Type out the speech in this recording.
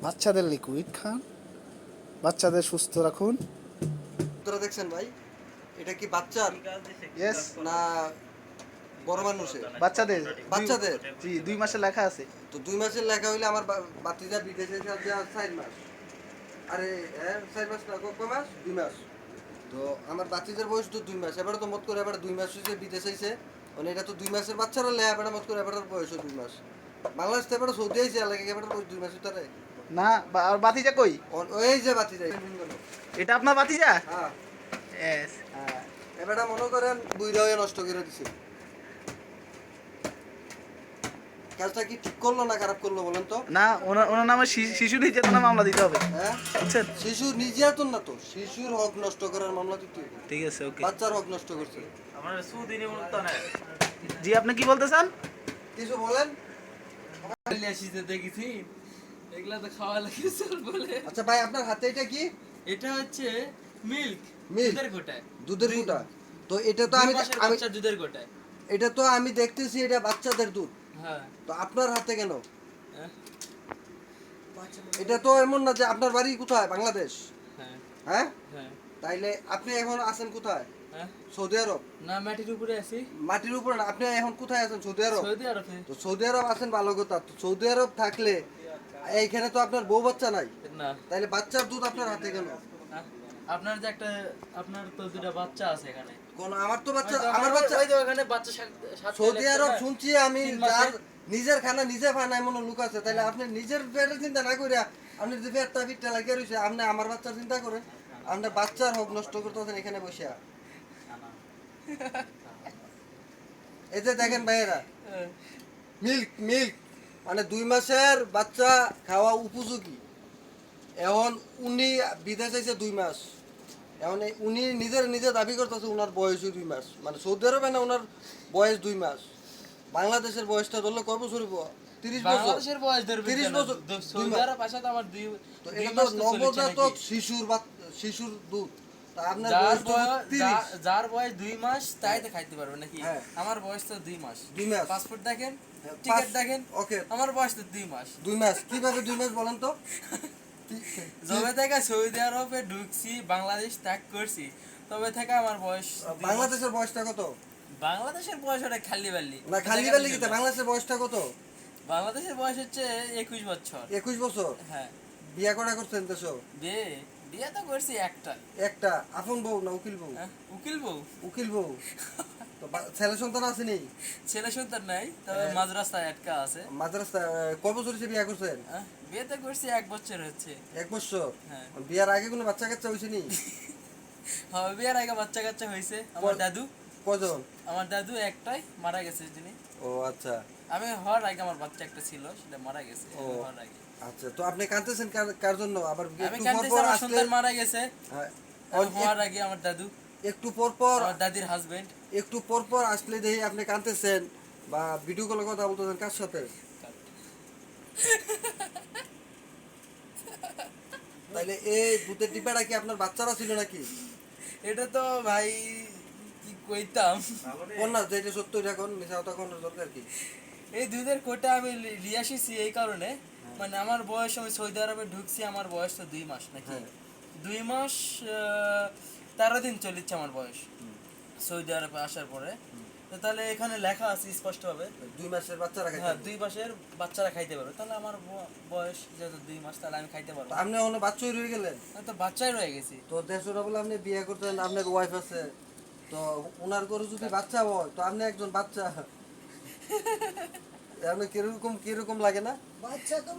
বাচ্চাদের লিকুইড খান, বাচ্চাদের সুস্থ রাখুন। আপনারা দেখছেন ভাই, এটা কি বাচ্চার ইয়েস, না বড় মানুষের? বাচ্চাদের। বাচ্চাদের। জি, 2 মাসের লেখা আছে। তো 2 মাসের লেখা হইলে আমার বাতিজা বিদেশে যাচ্ছে 4 মাস। আরে হ্যাঁ, 4 মাস না, কয় মাস? 2 মাস। তো আমার বাতিজার বয়স তো 2 মাস, এবারে তো মত করে এবার 2 মাস হয়েছে বিদেশে আইছে। মানে এটা তো 2 মাসের বাচ্চারা লে, এবারে মত করে এবার বয়স 2 মাস। বাংলাদেশ থেকে এবারে সৌদি আইছে, এলাকা এবারে বয়স 2 মাস হইতারে। না, আর বাতিজা কই? ওই যে বাতিজা, এটা আপনার বাতিজা? হ্যাঁ ইয়েস। হ্যাঁ, এবারে মনে করেন বুইড়া হয়ে নষ্ট করে দিছে। কাজটা কি ঠিক করলো না খারাপ করলো বলেন তো? না, ওনার নামে শিশু নির্যাতনা মামলা দিতে হবে। হ্যাঁ, বুঝছেন? শিশু নির্যাতন না তো, শিশুর হক নষ্ট করার মামলা দিতে হবে। ঠিক আছে, ওকে। বাচ্চার হক নষ্ট করছে। জি, আপনি কি বলতে চান? কিছু বলেন। দেখেছি এগুলা তো খাওয়া লাগে চল বলে। আচ্ছা ভাই, আপনার হাতে এটা কি? এটা হচ্ছে মিল্ক, মিল্ক, দুধের গোটায়। দুধের গুঁটা। তো এটা তো 2 আমি মাসের আমি বাচ্চা দুধের গোটায়। এটা তো আমি দেখতেছি এটা বাচ্চাদের দুধ। হ্যাঁ তো আপনার হাতে কেন? হ্যাঁ এটা তো এমন না যে আপনার বাড়ি কোথায়, বাংলাদেশ? হ্যাঁ হ্যাঁ, হ্যাঁ তাইলে আপনি এখন আছেন কোথায়? হ্যাঁ। সৌদি আরব। না, মাটির উপরে আছি। মাটির উপরে না, আপনি এখন কোথায় আছেন? সৌদি আরব। সৌদি আরবে। তো সৌদি আরব আছেন ভালো কথা। তো সৌদি আরব থাকলে এইখানে তো আপনার বউ বাচ্চা নাই, না, তাইলে বাচ্চার দুধ আপনার হাতে কেন? হ্যাঁ? আপনার যে একটা, আপনার তো দুটো বাচ্চা আছে এখানে। কোন আমার তো বাচ্চা, ওই তো আমার ওখানে- বাচ্চা ওই তো ওখানে বাচ্চা সাথে সৌদি আরব লাগছে না? শুনছি আমি 3 মাসে। যার নিজের খানা নিজে খানা এমন লোক আছে, তাইলে আপনি নিজের পেটের চিন্তা না করে আপনি যে পেটটা ফিটটা লাগিয়ে রয়েছে, আপনি আমার বাচ্চার চিন্তা করেন। আপনার বাচ্চার হক নষ্ট করতেছেন এখানে বসে। এই যে দেখেন ভাইয়েরা, হ্যাঁ। মিল্ক মিল্ক মানে 2 মাসের বাচ্চা খাওয়া উপযোগী। এখন উনি বিদেশ আইছে 2 মাস, এখন উনি নিজে দাবি করতেছে উনার বয়সই 2 মাস, মানে সৌদি আরবে না উনার বয়স 2 মাস। বাংলাদেশের বয়সটা ধরলে কত বছর হইব? 30 বছর। বাংলাদেশের বয়স ধরবে 30 কেন? বছর, সৌদি আরব আসা তো আমার তো 2 এটা মাস তো তো চলেছে নবজাতক নাকি? শিশুর দুধ। তা আপনার যার বয়স তো বয়স 30। যার বয়স 2 মাস তাই তো খাইতে পারবে নাকি? হ্যাঁ। আমার বয়স তো 2 মাস। 2 মাস। পাসপোর্ট দেখেন, হ্যাঁ, টিকিট দেখেন। ওকে, আমার বয়স তো 2 মাস। 2 মাস কিভাবে 2 মাস বলেন তো? যবে থেকে সৌদি আরবে ঢুকছি, বাংলাদেশ ত্যাগ করছি, তবে থেকে আমার বয়স 2 মাস। বাংলাদেশের বয়সটা কত? বাংলাদেশের বয়স ওটা খালি বাল্লি। না খালি বেলি কিতা, বাংলাদেশের বয়সটা কত? বাংলাদেশের বয়স হচ্ছে 21 বছর। 21 বছর। হ্যাঁ। বিয়া করা করছেন দেশ? বিয়ে বিয়ে তো করছি একটা। একটা আপন বউ না উকিল বউ? হ্যাঁ, উকিল বউ। উকিল বউ। তো ছেলে সন্তান আসেনি? ছেলে সন্তান নাই, তবে হ্যাঁ। মাঝ রাস্তায় আটকা আছে। মাদ্রাসা কয় বছর হয়েছে বিয়া করছেন? হ্যাঁ, বিয়ে তো করছি 1 বছর হচ্ছে। 1 বছর। হ্যাঁ। বিয়ার আগে কোনো বাচ্চা কাচ্চা হয়েছে নি? হ্যাঁ, বিয়ের আগে বাচ্চা কাচ্চা হয়েছে। আমার দাদু, কজন? আমার দাদু একটাই মারা গেছে যিনি। ও আচ্ছা আমি হওয়ার আগে আমার বাচ্চা একটা ছিল, সেটা মারা গেছে ও। আমি হওয়ার আগে। আচ্ছা, তো আপনি কাঁদতেছেন কার জন্য? আবার আমি একটু পর কাঁদতেছি, পর আমার আসলে সন্তান মারা গেছে। হ্যাঁ, আমি হওয়ার আগে আমার দাদু, একটু পর পর আমার দাদির হাজবেন্ড। একটু পর পর আসলে দেখি আপনি কাঁদতেছেন বা ভিডিও কলে কথা বলতেছেন কার সাথে? তাইলে এই ভূতের টিপাটা কি আপনার বাচ্চারা ছিল নাকি? এটা তো ভাই কি কইতাম। কোন না, যেটা সত্য এটা কোন, মিশা কথা কোন দরকার কি? এই দুধের কোটা আমি লিয়ে আসিছি এই কারণে, মানে আমার বয়স, আমি সৌদি আরবে ঢুকছি, আমার বয়স তো 2 মাস নাকি? হ্যাঁ। 2 মাস 13 দিন চলেছে আমার বয়স সৌদি আরবে আসার পরে। তো তাহলে এখানে লেখা আছে স্পষ্টভাবে, 2 মাসের বাচ্চারা খাইতে হ্যাঁ পারবে। 2 মাসের বাচ্চারা খাইতে পারবে। তাহলে আমার বয়স যেহেতু 2 মাস, তাহলে আমি খাইতে পারবো। তো আপনি এখনো বাচ্চাই রয়ে গেলেন। আমি তো বাচ্চাই রয়ে গেছি। তো দেড়শোটা বলে আপনি বিয়ে করতেন, আপনার ওয়াইফ আছে, তো ওনার করে যদি বাচ্চা হয় তো আপনি একজন বাচ্চা। আপনি কিরকম কিরকম লাগে না? বাচ্চা তো